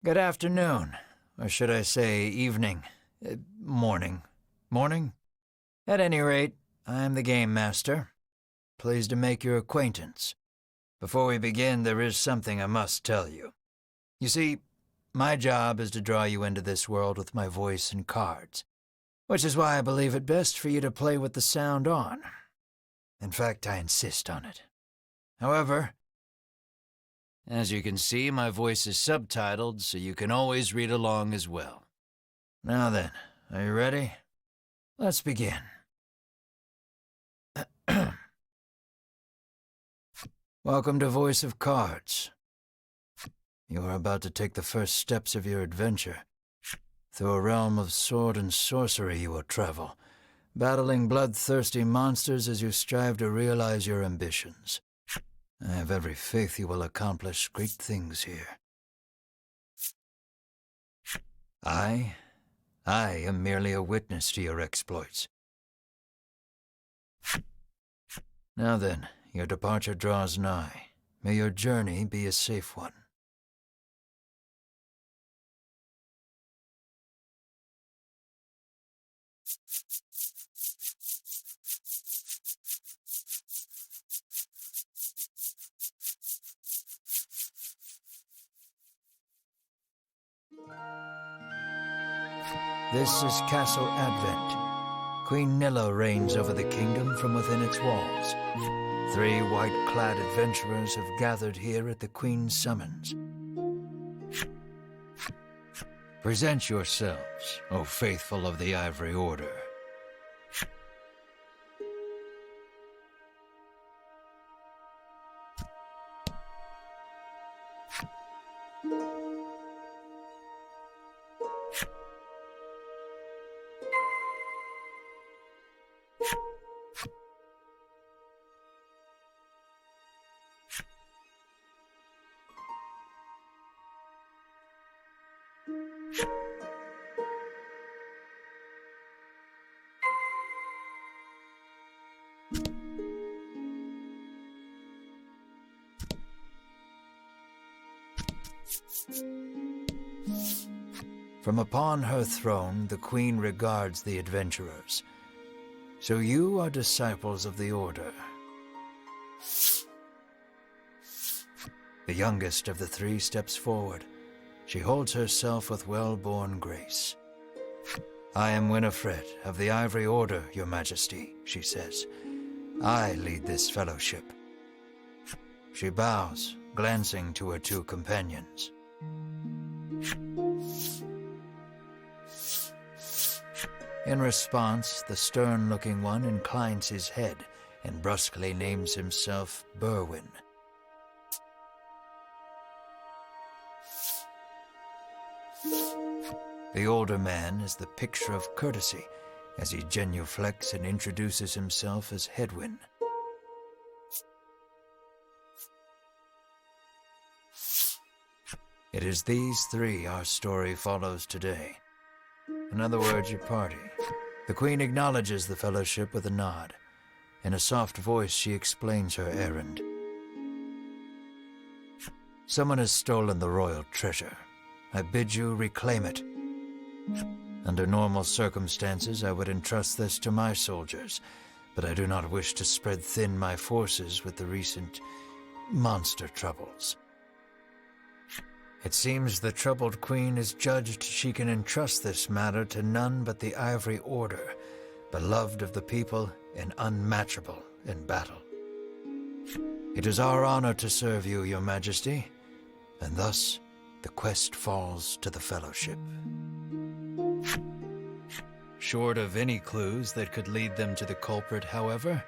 Good afternoon, or should I say evening, morning. Morning? At any rate, I am the Game Master. Pleased to make your acquaintance. Before we begin, there is something I must tell you. You see, my job is to draw you into this world with my voice and cards, which is why I believe it best for you to play with the sound on. In fact, I insist on it. However, as you can see, my voice is subtitled, so you can always read along as well. Now then, are you ready? Let's begin. Welcome to Voice of Cards. You are about to take the first steps of your adventure. Through a realm of sword and sorcery you will travel, battling bloodthirsty monsters as you strive to realize your ambitions. I have every faith you will accomplish great things here. I am merely a witness to your exploits. Now then, your departure draws nigh. May your journey be a safe one. This is Castle Advent. Queen Nilla reigns over the kingdom from within its walls. 3 white-clad adventurers have gathered here at the Queen's summons. Present yourselves, O faithful of the Ivory Order. From upon her throne, the Queen regards the adventurers. So you are disciples of the Order. The youngest of the 3 steps forward. She holds herself with well-born grace. I am Winifred of the Ivory Order, Your Majesty, she says. I lead this fellowship. She bows, glancing to her 2 companions. In response, the stern-looking one inclines his head and brusquely names himself Berwin. The older man is the picture of courtesy as he genuflects and introduces himself as Hedwyn. It is these 3 our story follows today. In other words, your party. The Queen acknowledges the fellowship with a nod. In a soft voice, she explains her errand. Someone has stolen the royal treasure. I bid you reclaim it. Under normal circumstances, I would entrust this to my soldiers, but I do not wish to spread thin my forces with the recent monster troubles. It seems the troubled Queen has judged she can entrust this matter to none but the Ivory Order, beloved of the people and unmatchable in battle. It is our honor to serve you, Your Majesty, and thus the quest falls to the Fellowship. Short of any clues that could lead them to the culprit, however,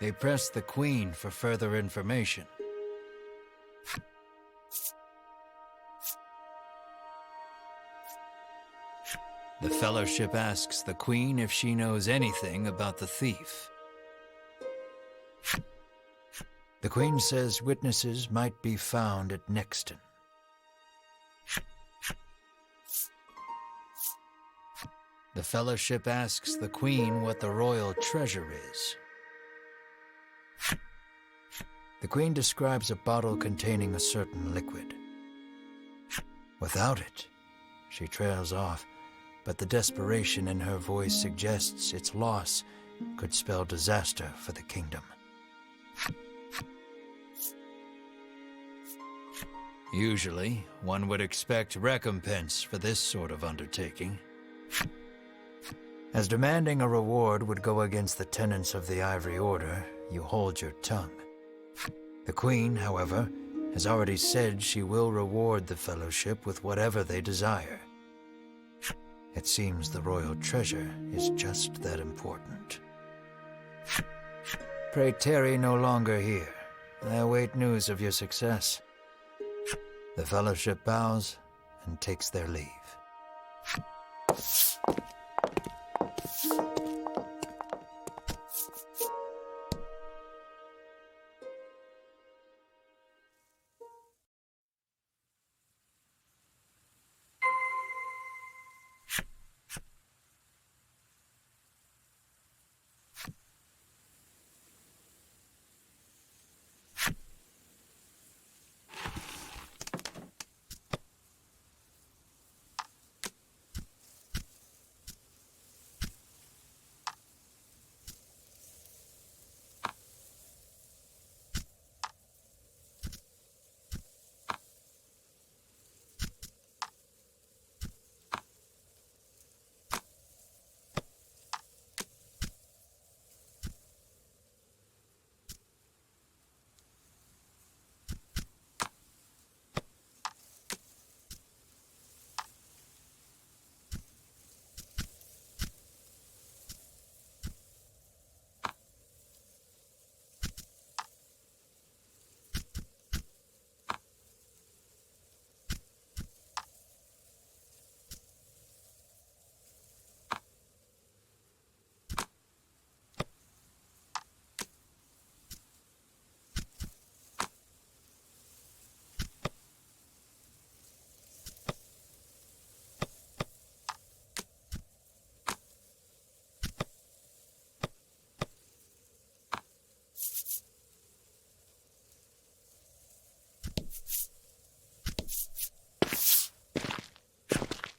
they press the Queen for further information. The Fellowship asks the Queen if she knows anything about the thief. The Queen says witnesses might be found at Nexton. The Fellowship asks the Queen what the royal treasure is. The Queen describes a bottle containing a certain liquid. Without it, she trails off, but the desperation in her voice suggests its loss could spell disaster for the kingdom. Usually, one would expect recompense for this sort of undertaking. As demanding a reward would go against the tenets of the Ivory Order, you hold your tongue. The Queen, however, has already said she will reward the Fellowship with whatever they desire. It seems the royal treasure is just that important. Pray tarry no longer here. I await news of your success. The Fellowship bows and takes their leave.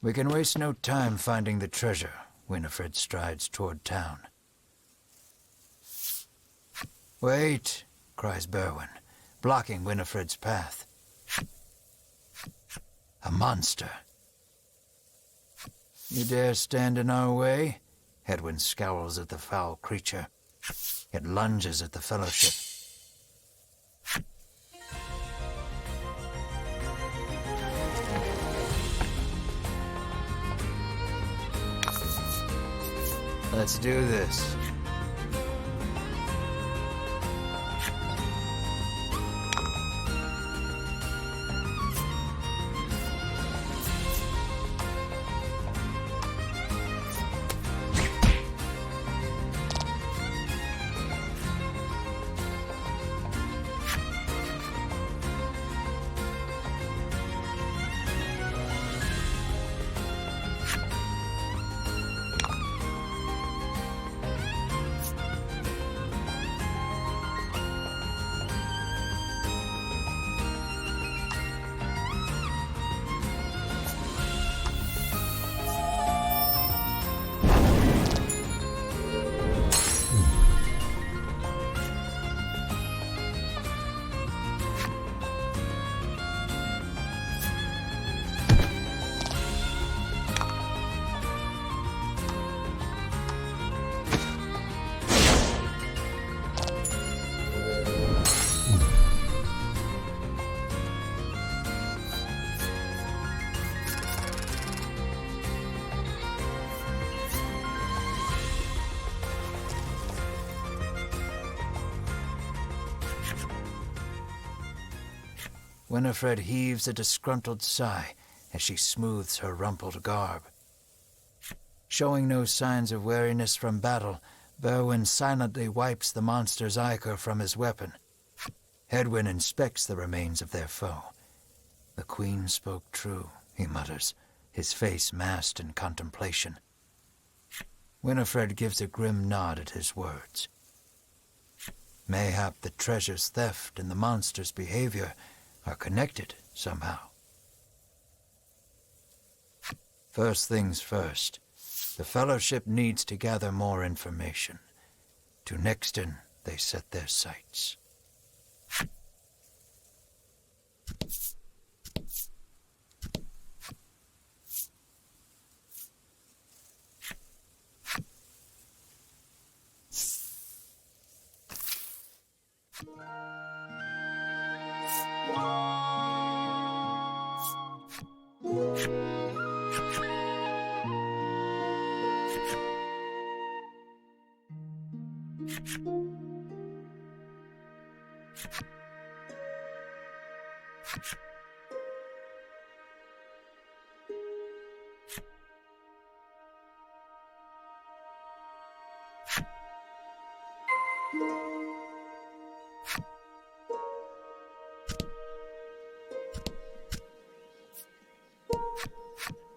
We can waste no time finding the treasure. Winifred strides toward town. Wait, cries Berwin, blocking Winifred's path. A monster. You dare stand in our way? Hedwyn scowls at the foul creature. It lunges at the Fellowship. Let's do this. Winifred heaves a disgruntled sigh as she smooths her rumpled garb. Showing no signs of weariness from battle, Berwin silently wipes the monster's ichor from his weapon. Hedwyn inspects the remains of their foe. The Queen spoke true, he mutters, his face masked in contemplation. Winifred gives a grim nod at his words. Mayhap the treasure's theft and the monster's behavior are connected somehow. First things first. The Fellowship needs to gather more information. To Nixton, they set their sights.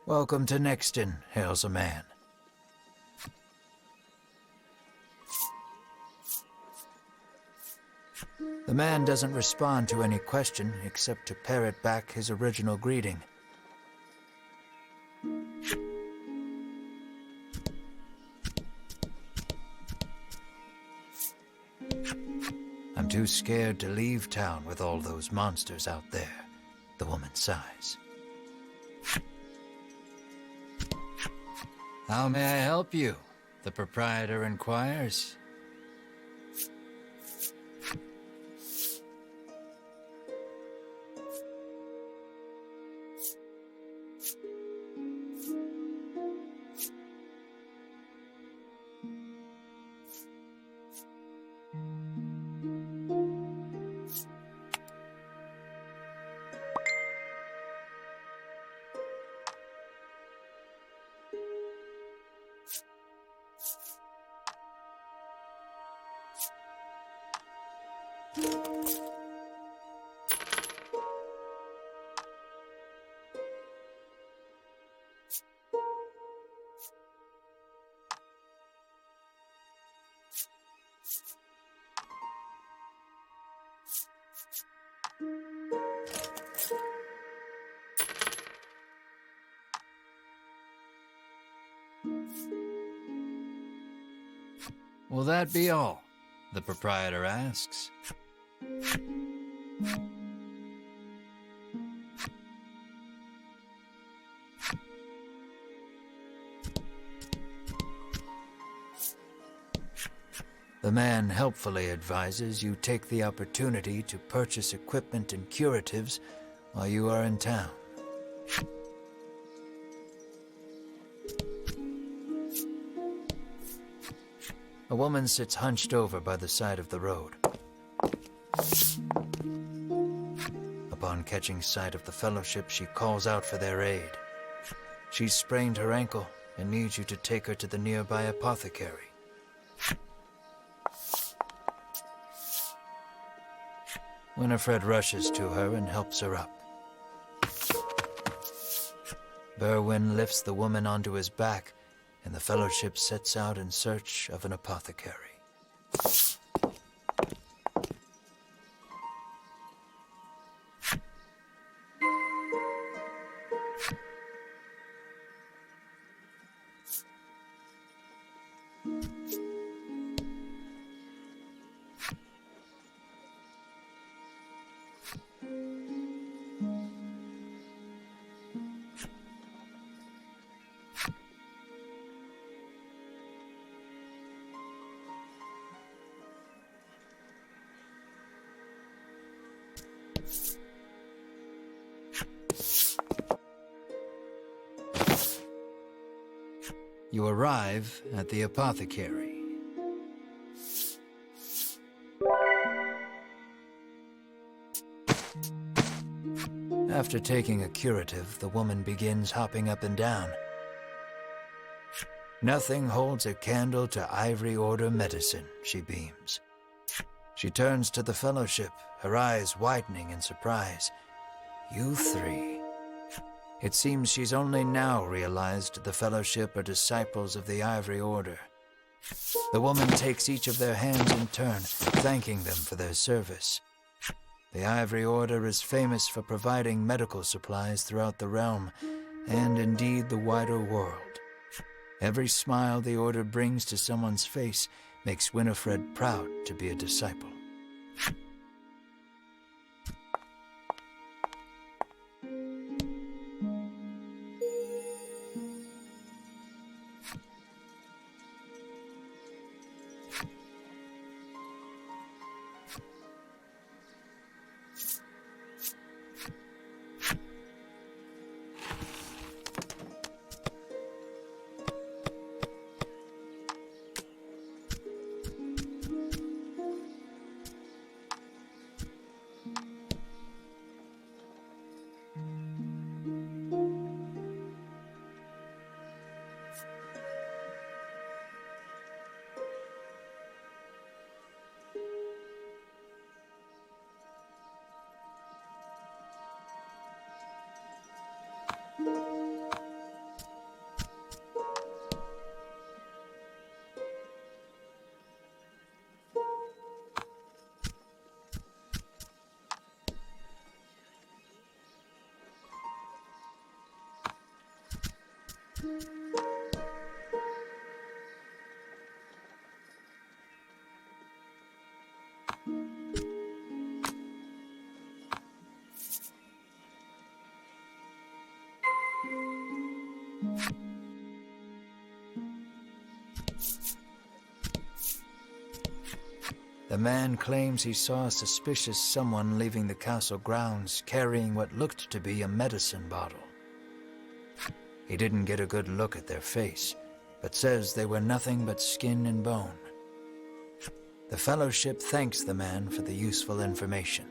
Welcome to Nixton, hails a man. The man doesn't respond to any question except to parrot back his original greeting. I'm too scared to leave town with all those monsters out there, the woman sighs. How may I help you? The proprietor inquires. Will that be all? The proprietor asks. The man helpfully advises you take the opportunity to purchase equipment and curatives while you are in town. A woman sits hunched over by the side of the road. Upon catching sight of the Fellowship, she calls out for their aid. She's sprained her ankle and needs you to take her to the nearby apothecary. Winifred rushes to her and helps her up. Berwin lifts the woman onto his back, and the Fellowship sets out in search of an apothecary. You arrive at the apothecary. After taking a curative, the woman begins hopping up and down. Nothing holds a candle to Ivory Order medicine, she beams. She turns to the Fellowship, her eyes widening in surprise. You three. It seems she's only now realized the Fellowship are disciples of the Ivory Order. The woman takes each of their hands in turn, thanking them for their service. The Ivory Order is famous for providing medical supplies throughout the realm, and indeed the wider world. Every smile the Order brings to someone's face makes Winifred proud to be a disciple. The man claims he saw a suspicious someone leaving the castle grounds carrying what looked to be a medicine bottle. He didn't get a good look at their face, but says they were nothing but skin and bone. The Fellowship thanks the man for the useful information.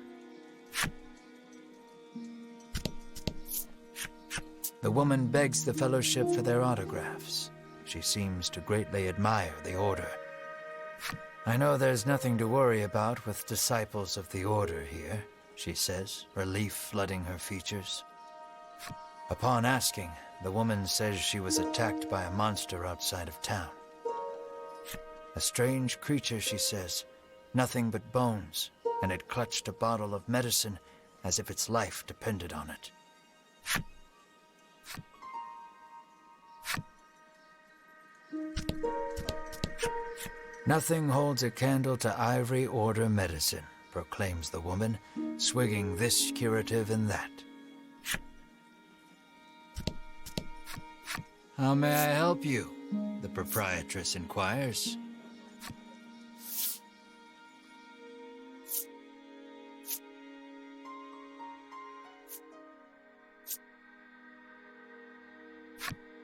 The woman begs the Fellowship for their autographs. She seems to greatly admire the Order. "I know there's nothing to worry about with disciples of the Order here," she says, relief flooding her features. Upon asking, the woman says she was attacked by a monster outside of town. A strange creature, she says, nothing but bones, and it clutched a bottle of medicine as if its life depended on it. "Nothing holds a candle to Ivory Order medicine," proclaims the woman, swigging this curative and that. "How may I help you?" the proprietress inquires.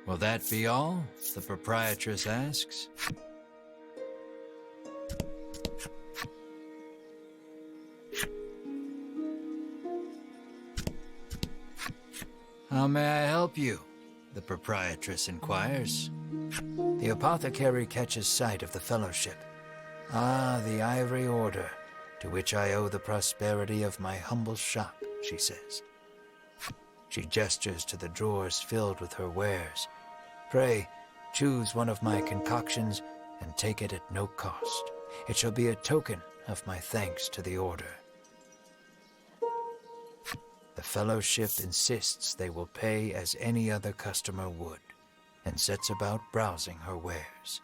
"Will that be all?" the proprietress asks. "How may I help you?" the proprietress inquires. The apothecary catches sight of the Fellowship. "Ah, the Ivory Order, to which I owe the prosperity of my humble shop," she says. She gestures to the drawers filled with her wares. "Pray, choose one of my concoctions and take it at no cost. It shall be a token of my thanks to the Order." The Fellowship insists they will pay as any other customer would, and sets about browsing her wares.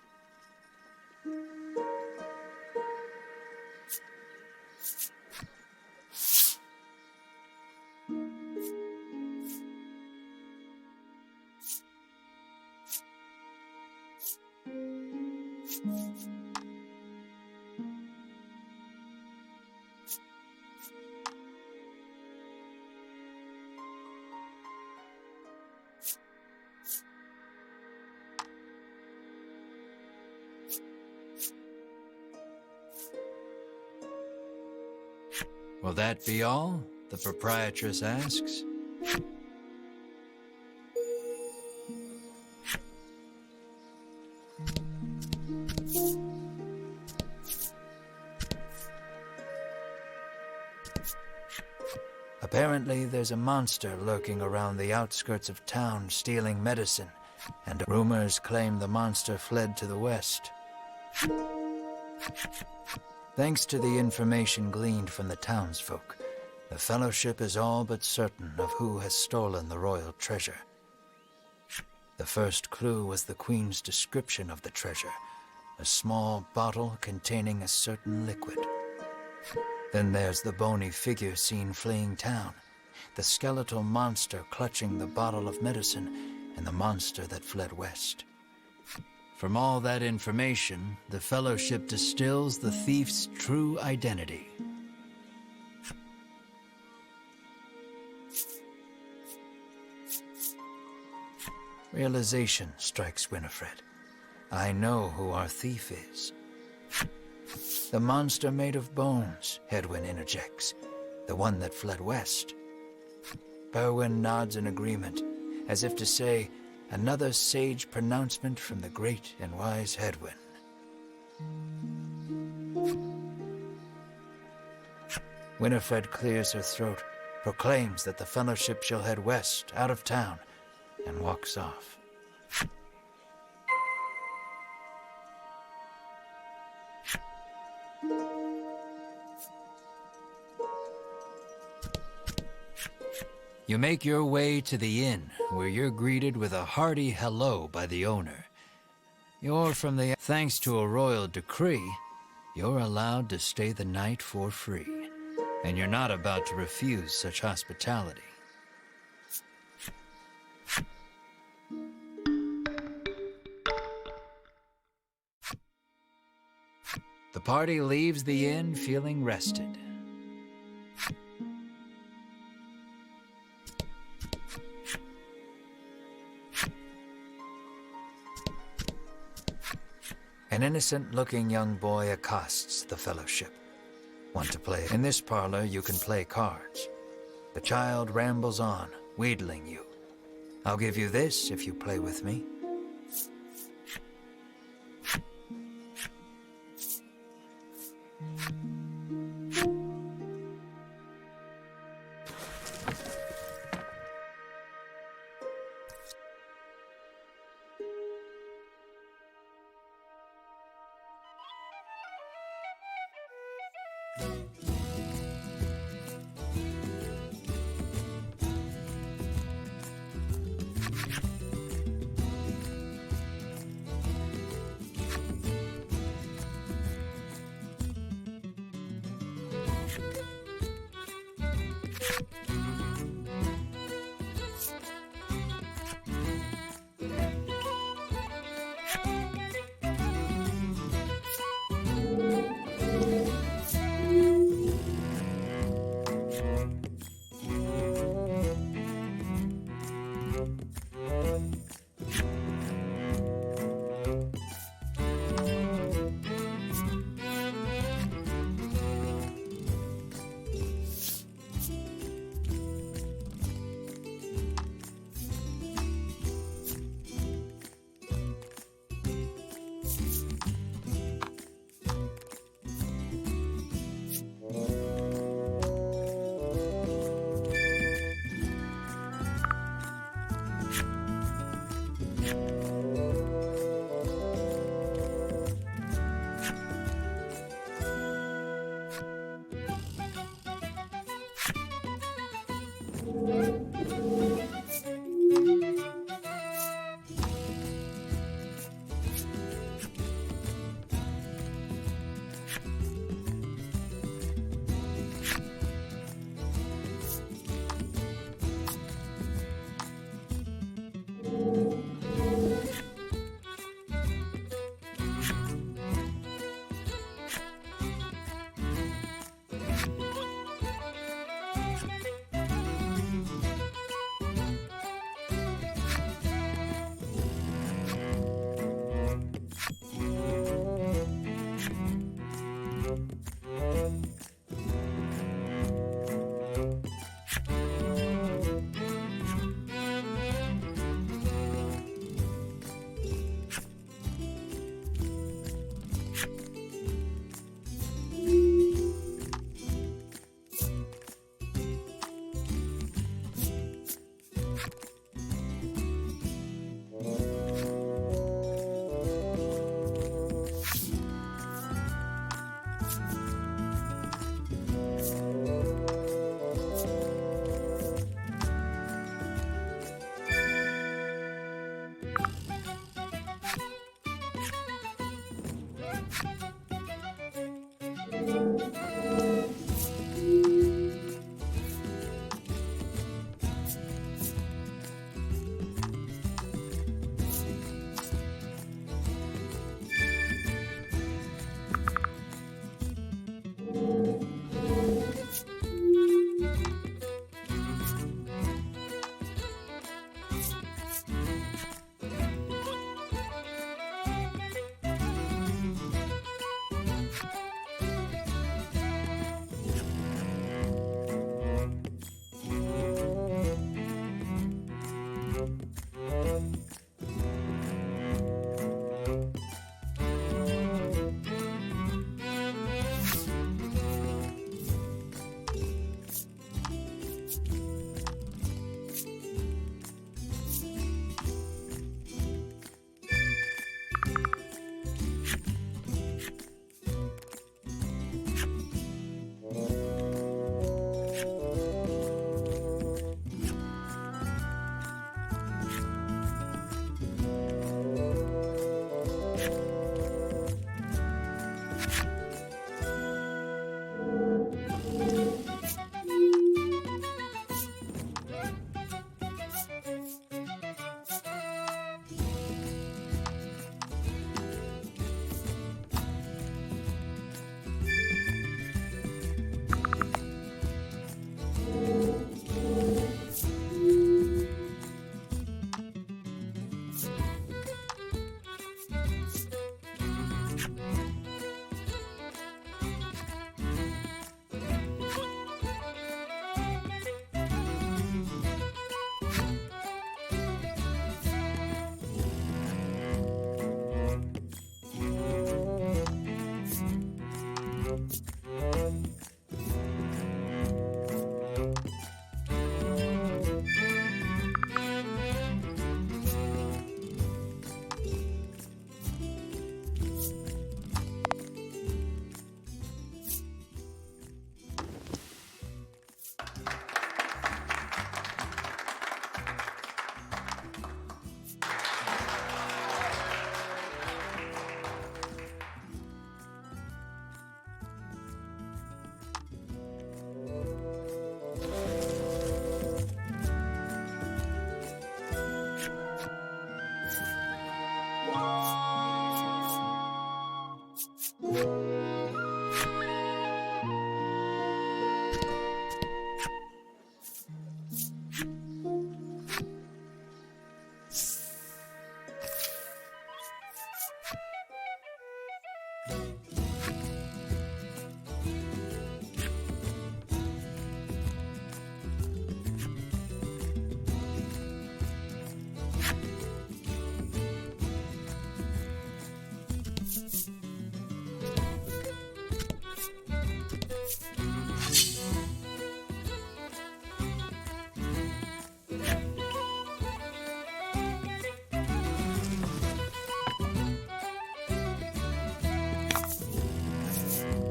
"Will that be all?" the proprietress asks. Apparently, there's a monster lurking around the outskirts of town stealing medicine, and rumors claim the monster fled to the west. Thanks to the information gleaned from the townsfolk, the Fellowship is all but certain of who has stolen the royal treasure. The first clue was the Queen's description of the treasure, a small bottle containing a certain liquid. Then there's the bony figure seen fleeing town, the skeletal monster clutching the bottle of medicine, and the monster that fled west. From all that information, the Fellowship distills the thief's true identity. Realization strikes Winifred. I know who our thief is. The monster made of bones, Hedwyn interjects. The one that fled west. Berwin nods in agreement, as if to say, another sage pronouncement from the great and wise Hedwyn. Winifred clears her throat, proclaims that the Fellowship shall head west, out of town, and walks off. You make your way to the inn, where you're greeted with a hearty hello by the owner. Thanks to a royal decree, you're allowed to stay the night for free, and you're not about to refuse such hospitality. The party leaves the inn feeling rested. An innocent-looking young boy accosts the Fellowship. Want to play? In this parlor, you can play cards. The child rambles on, wheedling you. I'll give you this if you play with me.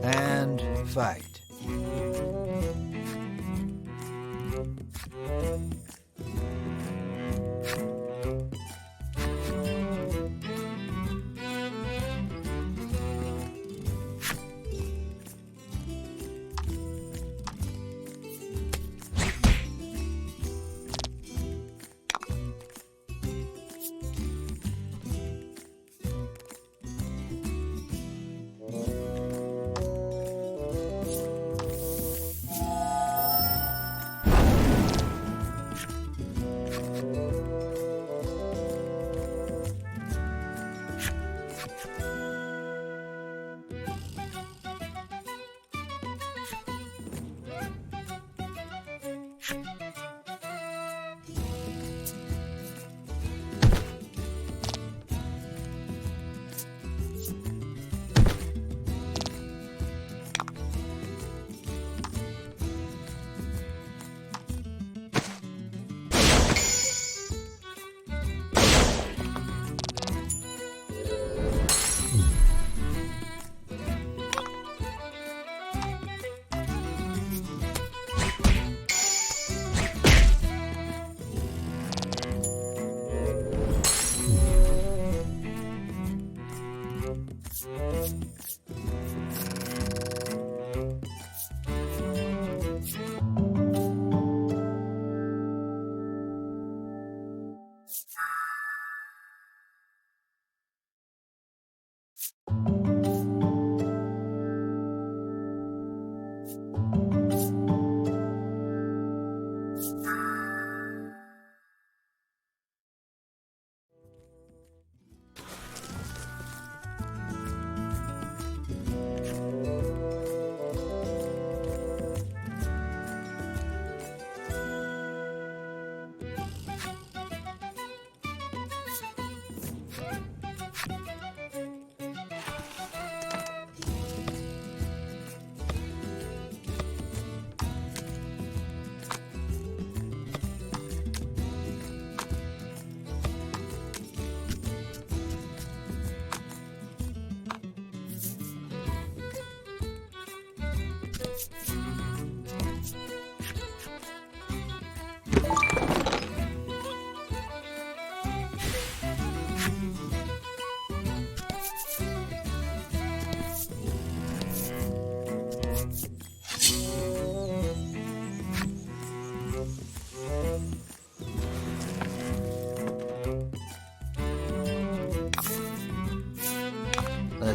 And fight.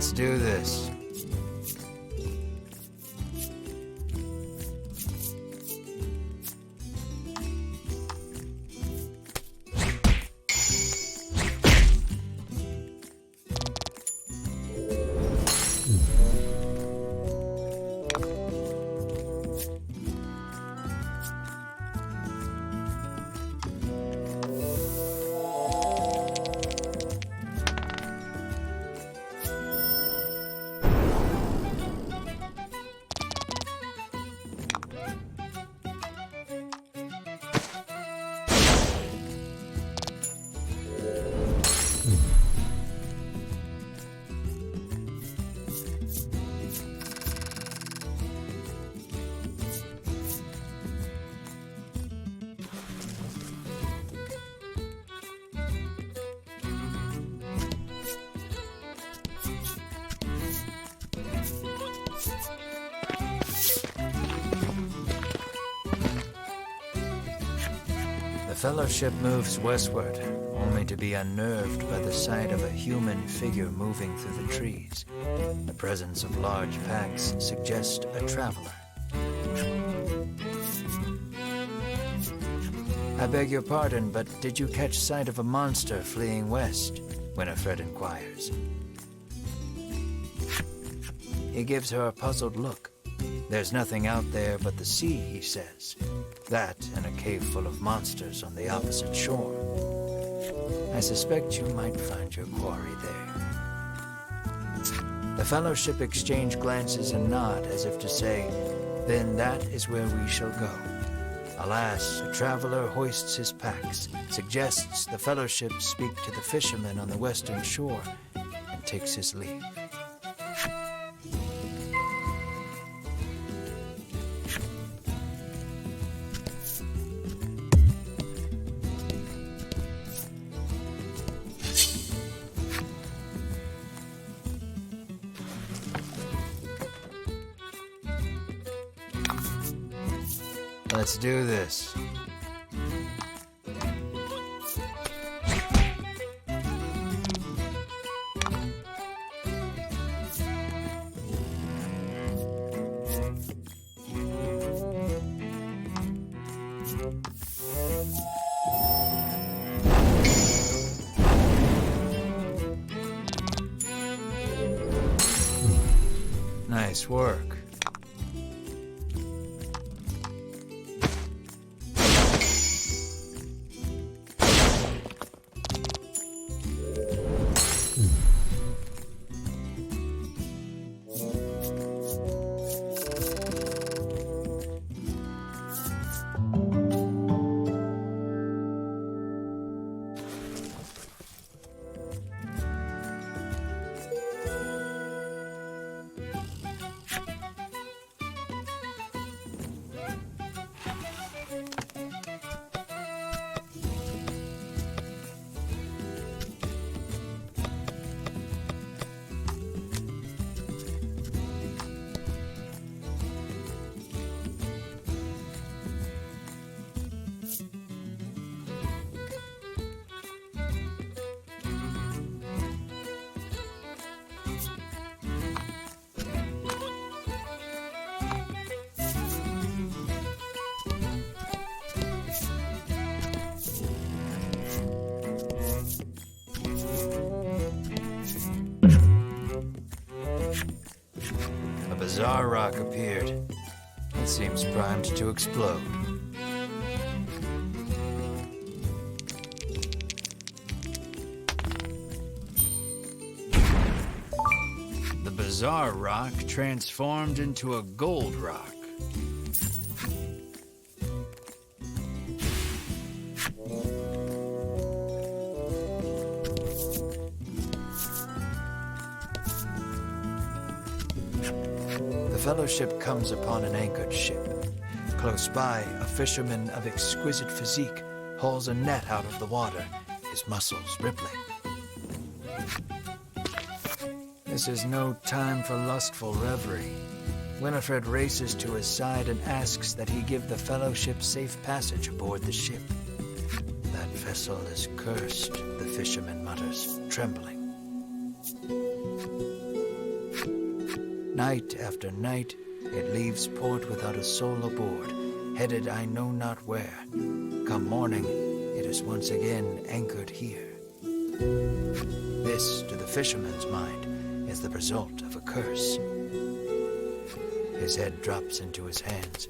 Let's do this. The Fellowship moves westward, only to be unnerved by the sight of a human figure moving through the trees. The presence of large packs suggests a traveler. I beg your pardon, but did you catch sight of a monster fleeing west? Winifred inquires. He gives her a puzzled look. There's nothing out there but the sea, he says. That and a cave full of monsters on the opposite shore. I suspect you might find your quarry there. The Fellowship exchange glances and nod as if to say, then that is where we shall go. Alas, a traveler hoists his packs, suggests the Fellowship speak to the fisherman on the western shore, and takes his leave. Let's do this. Nice work. A bizarre rock appeared. It seems primed to explode. The bizarre rock transformed into a gold rock. The Fellowship comes upon an anchored ship. Close by, a fisherman of exquisite physique hauls a net out of the water, his muscles rippling. This is no time for lustful reverie. Winifred races to his side and asks that he give the Fellowship safe passage aboard the ship. That vessel is cursed, the fisherman mutters, trembling. Night after night, it leaves port without a soul aboard, headed I know not where. Come morning, it is once again anchored here. This, to the fisherman's mind, is the result of a curse. His head drops into his hands.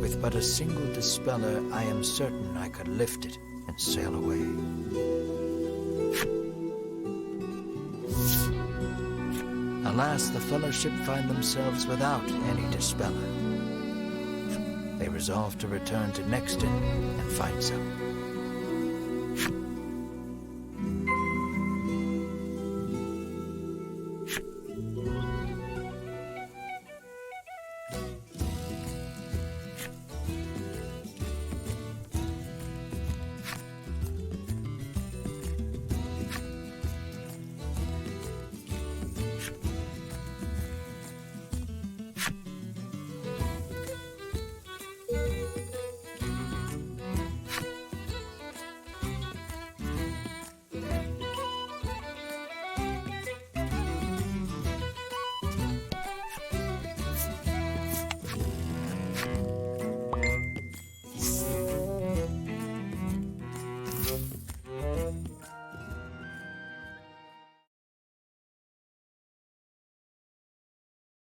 With but a single dispeller, I am certain I could lift it and sail away. Alas, the fellowship find themselves without any dispeller. They resolve to return to Nexton and find some.